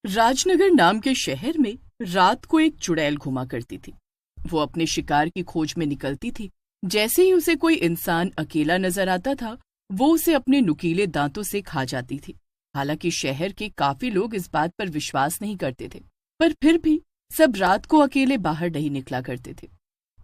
राजनगर नाम के शहर में रात को एक चुड़ैल घुमा करती थी। वो अपने शिकार की खोज में निकलती थी। जैसे ही उसे कोई इंसान अकेला नजर आता था, वो उसे अपने नुकीले दांतों से खा जाती थी। हालांकि शहर के काफी लोग इस बात पर विश्वास नहीं करते थे, पर फिर भी सब रात को अकेले बाहर नहीं निकला करते थे।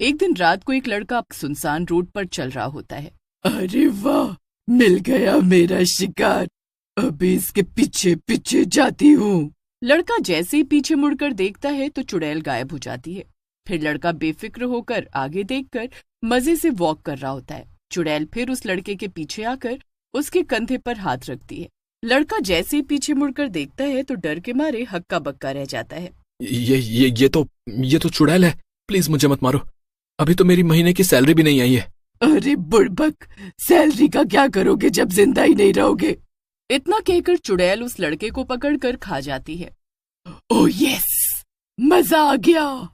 एक दिन रात को एक लड़का सुनसान रोड पर चल रहा होता है। अरे वाह, मिल गया मेरा शिकार। अभी इसके पीछे पीछे जाती हूँ। लड़का जैसे ही पीछे मुड़कर देखता है तो चुड़ैल गायब हो जाती है। फिर लड़का बेफिक्र होकर आगे देखकर मजे से वॉक कर रहा होता है। चुड़ैल फिर उस लड़के के पीछे आकर उसके कंधे पर हाथ रखती है। लड़का जैसे ही पीछे मुड़कर देखता है तो डर के मारे हक्का बक्का रह जाता है। ये तो चुड़ैल है। प्लीज मुझे मत मारो। अभी तो मेरी महीने की सैलरी भी नहीं आई है। अरे बुड़बक, सैलरी का क्या करोगे जब जिंदा ही नहीं रहोगे? इतना कहकर चुड़ैल उस लड़के को पकड़कर खा जाती है। ओह यस, मजा आ गया।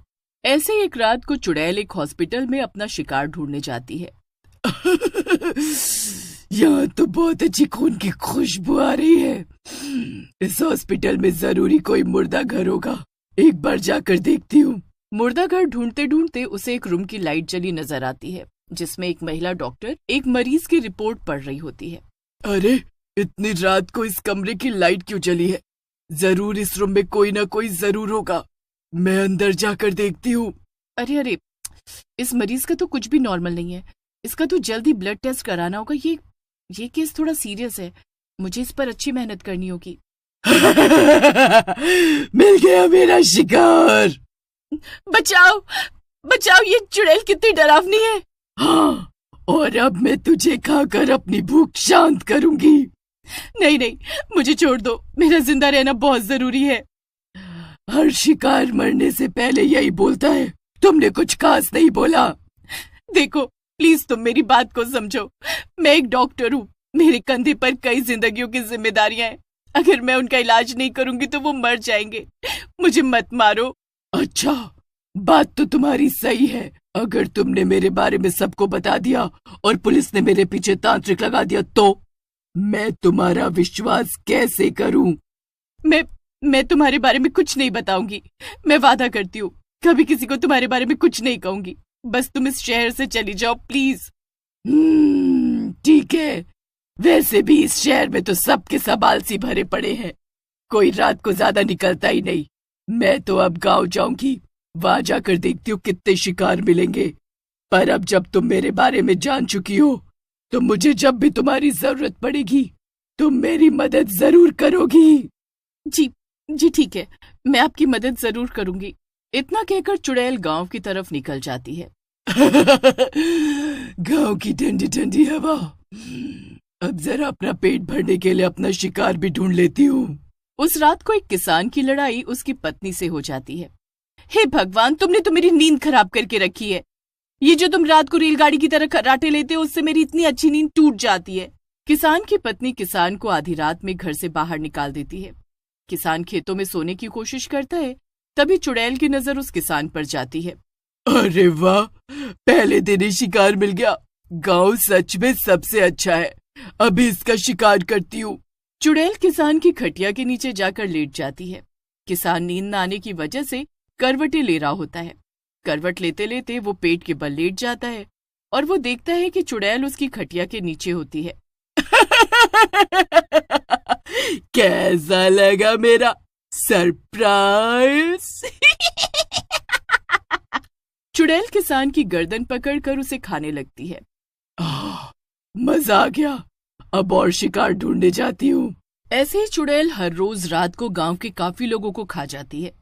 ऐसे ही एक रात को चुड़ैल एक हॉस्पिटल में अपना शिकार ढूंढने जाती है। यहाँ तो बहुत अच्छी खून की खुशबू आ रही है। इस हॉस्पिटल में जरूरी कोई मुर्दा घर होगा। एक बार जाकर देखती हूँ। मुर्दा घर ढूंढते ढूंढते उसे एक रूम की लाइट जली नजर आती है, जिसमें एक महिला डॉक्टर एक मरीज की रिपोर्ट पढ़ रही होती है। अरे, इतनी रात को इस कमरे की लाइट क्यों जली है? जरूर इस रूम में कोई ना कोई जरूर होगा। मैं अंदर जाकर देखती हूँ। अरे, इस मरीज का तो कुछ भी नॉर्मल नहीं है। इसका तो जल्दी ब्लड टेस्ट कराना होगा। ये केस थोड़ा सीरियस है। मुझे इस पर अच्छी मेहनत करनी होगी। मिल गया मेरा शिकार। बचाओ बचाओ, ये चुड़ैल कितनी डरावनी है। हाँ, और अब मैं तुझे खाकर अपनी भूख शांत करूंगी। नहीं, मुझे छोड़ दो। मेरा जिंदा रहना बहुत जरूरी है। हर शिकार मरने से पहले यही बोलता है। तुमने कुछ खास नहीं बोला। देखो प्लीज, तुम मेरी बात को समझो। मैं एक डॉक्टर हूँ। मेरे कंधे पर कई जिंदगियों की जिम्मेदारियां हैं। अगर मैं उनका इलाज नहीं करूंगी तो वो मर जाएंगे। मुझे मत मारो। अच्छा, बात तो तुम्हारी सही है। अगर तुमने मेरे बारे में सबको बता दिया और पुलिस ने मेरे पीछे तांत्रिक लगा दिया तो मैं तुम्हारा विश्वास कैसे करूं? मैं तुम्हारे बारे में कुछ नहीं बताऊंगी। मैं वादा करती हूँ, कभी किसी को तुम्हारे बारे में कुछ नहीं कहूंगी। बस तुम इस शहर से चली जाओ प्लीज। ठीक है। वैसे भी इस शहर में तो सबके सब आलसी भरे पड़े हैं। कोई रात को ज्यादा निकलता ही नहीं। मैं तो अब गांव जाऊंगी। वहां जाकर देखती हूँ कितने शिकार मिलेंगे। पर अब जब तुम मेरे बारे में जान चुकी हो तो मुझे जब भी तुम्हारी जरूरत पड़ेगी तुम मेरी मदद जरूर करोगी। जी ठीक है, मैं आपकी मदद जरूर करूंगी। इतना कहकर चुड़ैल गांव की तरफ निकल जाती है। गांव की ठंडी ठंडी हवा। अब जरा अपना पेट भरने के लिए अपना शिकार भी ढूंढ लेती हूँ। उस रात को एक किसान की लड़ाई उसकी पत्नी से हो जाती है। हे भगवान, तुमने तो मेरी नींद खराब करके रखी है। ये जो तुम रात को रेलगाड़ी की तरह खर्राटे लेते हो, उससे मेरी इतनी अच्छी नींद टूट जाती है। किसान की पत्नी किसान को आधी रात में घर से बाहर निकाल देती है। किसान खेतों में सोने की कोशिश करता है, तभी चुड़ैल की नजर उस किसान पर जाती है। अरे वाह, पहले दिन ही शिकार मिल गया। गांव सच में सबसे अच्छा है। अभी इसका शिकार करती हूँ। चुड़ैल किसान की खटिया के नीचे जाकर लेट जाती है। किसान नींद न आने की वजह से करवटें ले रहा होता है। करवट लेते लेते वो पेट के बल लेट जाता है और वो देखता है कि चुड़ैल उसकी खटिया के नीचे होती है। कैसा लगा मेरा सरप्राइज? चुड़ैल किसान की गर्दन पकड़कर उसे खाने लगती है। मजा आ गया। अब और शिकार ढूंढने जाती हूँ। ऐसे ही चुड़ैल हर रोज रात को गांव के काफी लोगों को खा जाती है।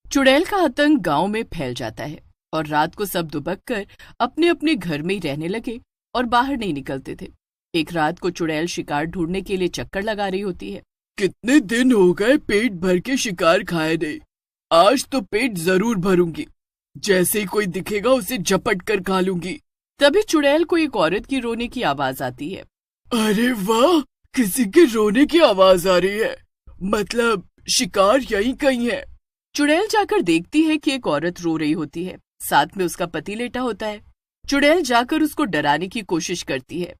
चुड़ैल का आतंक गांव में फैल जाता है और रात को सब दुबक कर अपने अपने घर में ही रहने लगे और बाहर नहीं निकलते थे। एक रात को चुड़ैल शिकार ढूंढने के लिए चक्कर लगा रही होती है। कितने दिन हो गए पेट भर के शिकार खाए नहीं। आज तो पेट जरूर भरूंगी। जैसे ही कोई दिखेगा उसे झपट कर खा लूंगी। तभी चुड़ैल को एक औरत की रोने की आवाज आती है। अरे वाह, किसी के रोने की आवाज आ रही है। मतलब शिकार यहीं कहीं है। चुड़ैल जाकर देखती है कि एक औरत रो रही होती है, साथ में उसका पति लेटा होता है। चुड़ैल जाकर उसको डराने की कोशिश करती है।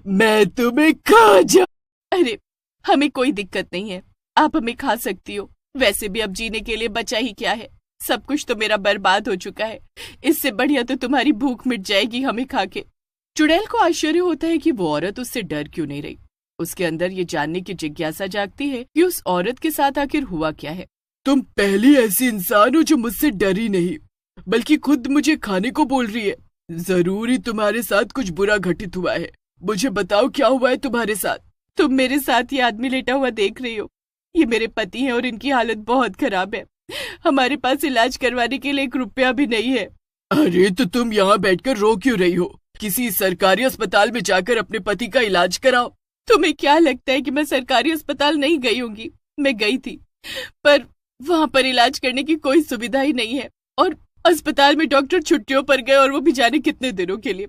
मैं तुम्हें खा जा। अरे हमें कोई दिक्कत नहीं है, आप हमें खा सकती हो। वैसे भी अब जीने के लिए बचा ही क्या है, सब कुछ तो मेरा बर्बाद हो चुका है। इससे बढ़िया तो तुम्हारी भूख मिट जाएगी हमें खा के। चुड़ैल को आश्चर्य होता है कि वो औरत उससे डर क्यों नहीं रही। उसके अंदर ये जानने की जिज्ञासा जागती है कि उस औरत के साथ आखिर हुआ क्या है। तुम पहली ऐसी इंसान हो जो मुझसे डरी नहीं, बल्कि खुद मुझे खाने को बोल रही है। जरूर ही तुम्हारे साथ कुछ बुरा घटित हुआ है। मुझे बताओ क्या हुआ है तुम्हारे साथ। तुम मेरे साथ ये आदमी लेटा हुआ देख रही हो, ये मेरे पति हैं और इनकी हालत बहुत खराब है। हमारे पास इलाज करवाने के लिए 1 रुपया भी नहीं है। अरे तो तुम यहाँ बैठकर रो क्यों रही हो? किसी सरकारी अस्पताल में जाकर अपने पति का इलाज कराओ। तुम्हें क्या लगता है कि मैं सरकारी अस्पताल नहीं गई होंगी? मैं गई थी, पर वहाँ पर इलाज करने की कोई सुविधा ही नहीं है, और अस्पताल में डॉक्टर छुट्टियों पर गए, और वो भी जाने कितने दिनों के लिए।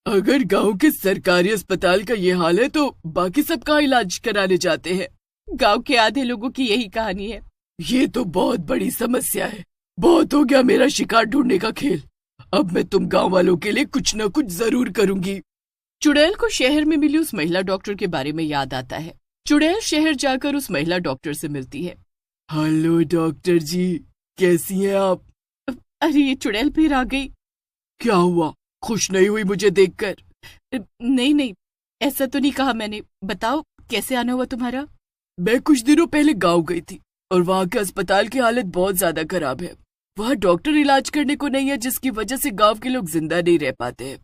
अगर गांव के सरकारी अस्पताल का ये हाल है तो बाकी सब कहाँ इलाज कराने जाते हैं? गांव के आधे लोगों की यही कहानी है। ये तो बहुत बड़ी समस्या है। बहुत हो गया मेरा शिकार ढूंढने का खेल। अब मैं तुम गांव वालों के लिए कुछ न कुछ जरूर करूंगी। चुड़ैल को शहर में मिली उस महिला डॉक्टर के बारे में याद आता है। चुड़ैल शहर जाकर उस महिला डॉक्टर से मिलती है। हेलो डॉक्टर जी, कैसी हैं आप? अरे ये चुड़ैल फिर आ गई। क्या हुआ, खुश नहीं हुई मुझे देखकर? नहीं, ऐसा तो नहीं कहा मैंने। बताओ कैसे आना हुआ तुम्हारा? मैं कुछ दिनों पहले गांव गई थी और वहाँ के अस्पताल की हालत बहुत ज्यादा खराब है। वहाँ डॉक्टर इलाज करने को नहीं है, जिसकी वजह से गांव के लोग जिंदा नहीं रह पाते हैं।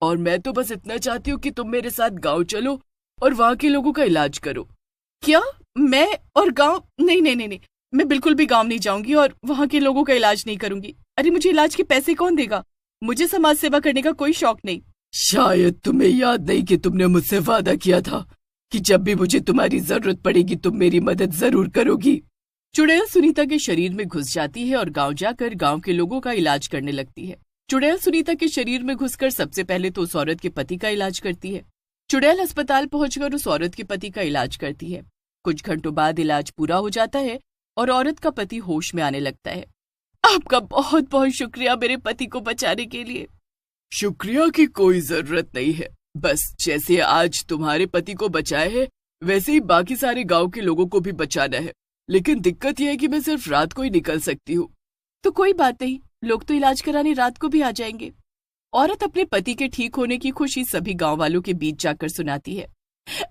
और मैं तो बस इतना चाहती हूँ कि तुम मेरे साथ गांव चलो और वहाँ के लोगों का इलाज करो। क्या? मैं और गांव? नहीं, मैं बिल्कुल भी गांव नहीं जाऊंगी और वहाँ के लोगों का इलाज नहीं करूंगी। अरे मुझे इलाज के पैसे कौन देगा? मुझे समाज सेवा करने का कोई शौक नहीं। शायद तुम्हें याद नहीं कि तुमने मुझसे वादा किया था कि जब भी मुझे तुम्हारी जरूरत पड़ेगी तुम मेरी मदद जरूर करोगी। चुड़ैल सुनीता के शरीर में घुस जाती है और गांव जाकर गांव के लोगों का इलाज करने लगती है। चुड़ैल सुनीता के शरीर में घुसकर सबसे पहले तो उस औरत के पति का इलाज करती है। चुड़ैल अस्पताल पहुंचकर उस औरत के पति का इलाज करती है। कुछ घंटों बाद इलाज पूरा हो जाता है और औरत का पति होश में आने लगता है। आपका बहुत बहुत शुक्रिया मेरे पति को बचाने के लिए। शुक्रिया की कोई जरूरत नहीं है। बस जैसे आज तुम्हारे पति को बचाए है, वैसे ही बाकी सारे गांव के लोगों को भी बचाना है। लेकिन दिक्कत यह है कि मैं सिर्फ रात को ही निकल सकती हूँ। तो कोई बात नहीं, लोग तो इलाज कराने रात को भी आ जाएंगे। औरत अपने पति के ठीक होने की खुशी सभी गांव वालों के बीच जाकर सुनाती है।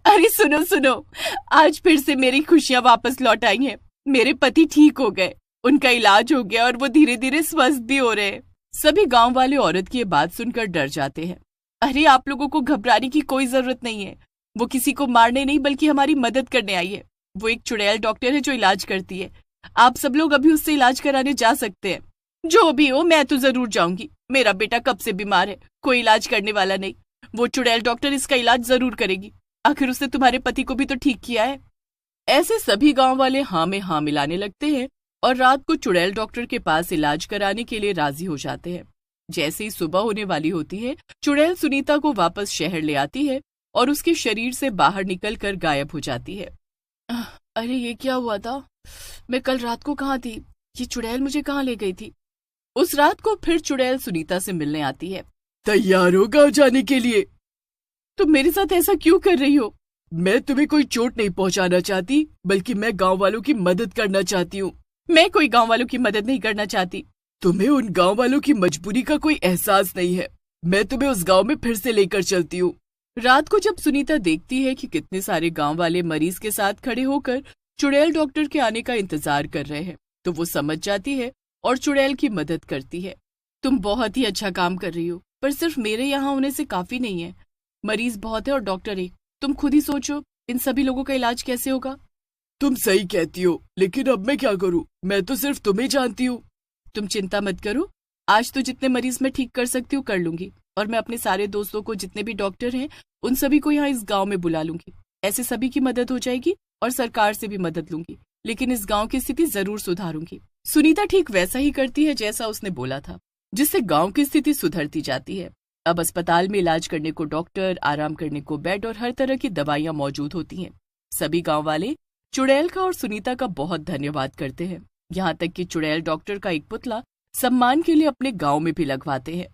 अरे सुनो, आज फिर से मेरी खुशियां वापस लौट आई हैं। मेरे पति ठीक हो गए, उनका इलाज हो गया और वो धीरे धीरे स्वस्थ भी हो रहे हैं। सभी गांव वाले औरत की ये बात सुनकर डर जाते हैं। अरे आप लोगों को घबराने की कोई जरूरत नहीं है। वो किसी को मारने नहीं बल्कि हमारी मदद करने आई है। वो एक चुड़ैल डॉक्टर है जो इलाज करती है। आप सब लोग अभी उससे इलाज कराने जा सकते हैं। जो भी हो, मैं तो जरूर जाऊंगी। मेरा बेटा कब से बीमार है, कोई इलाज करने वाला नहीं। वो चुड़ैल डॉक्टर इसका इलाज जरूर करेगी। आखिर उसने तुम्हारे पति को भी तो ठीक किया है। ऐसे सभी गांव वाले हाँ में हाँ मिलाने लगते हैं और रात को चुड़ैल डॉक्टर के पास इलाज कराने के लिए राजी हो जाते हैं। जैसे ही सुबह होने वाली होती है, चुड़ैल सुनीता को वापस शहर ले आती है और उसके शरीर से बाहर निकलकर गायब हो जाती है। अरे ये क्या हुआ था? मैं कल रात को कहाँ थी? ये चुड़ैल मुझे कहाँ ले गई थी? उस रात को फिर चुड़ैल सुनीता से मिलने आती है। तैयार हो गाँव जाने के लिए? तुम मेरे साथ ऐसा क्यों कर रही हो? मैं तुम्हें कोई चोट नहीं पहुंचाना चाहती, बल्कि मैं गांव वालों की मदद करना चाहती हूँ। मैं कोई गांव वालों की मदद नहीं करना चाहती। तुम्हें उन गांव वालों की मजबूरी का कोई एहसास नहीं है। मैं तुम्हें उस गांव में फिर से लेकर चलती हूँ। रात को जब सुनीता देखती है कि कितने सारे गांव वाले मरीज के साथ खड़े होकर चुड़ैल डॉक्टर के आने का इंतजार कर रहे हैं, तो वो समझ जाती है और चुड़ैल की मदद करती है। तुम बहुत ही अच्छा काम कर रही हो, पर सिर्फ मेरे यहाँ होने से काफी नहीं है। मरीज बहुत है और डॉक्टर एक। तुम खुद ही सोचो, इन सभी लोगों का इलाज कैसे होगा? तुम सही कहती हो, लेकिन अब मैं क्या करूँ? मैं तो सिर्फ तुम्हें जानती हूँ। तुम चिंता मत करो, आज तो जितने मरीज मैं ठीक कर सकती हूँ कर लूंगी, और मैं अपने सारे दोस्तों को, जितने भी डॉक्टर हैं, उन सभी को यहाँ इस गांव में बुला लूंगी। ऐसे सभी की मदद हो जाएगी और सरकार से भी मदद लूंगी, लेकिन इस गांव की स्थिति जरूर सुधारूंगी। सुनीता ठीक वैसा ही करती है जैसा उसने बोला था, जिससे गांव की स्थिति सुधरती जाती है। अब अस्पताल में इलाज करने को डॉक्टर, आराम करने को बेड और हर तरह की दवाइयां मौजूद होती हैं। सभी गांव वाले चुड़ैल का और सुनीता का बहुत धन्यवाद करते हैं। यहाँ तक कि चुड़ैल डॉक्टर का एक पुतला सम्मान के लिए अपने गांव में भी लगवाते हैं।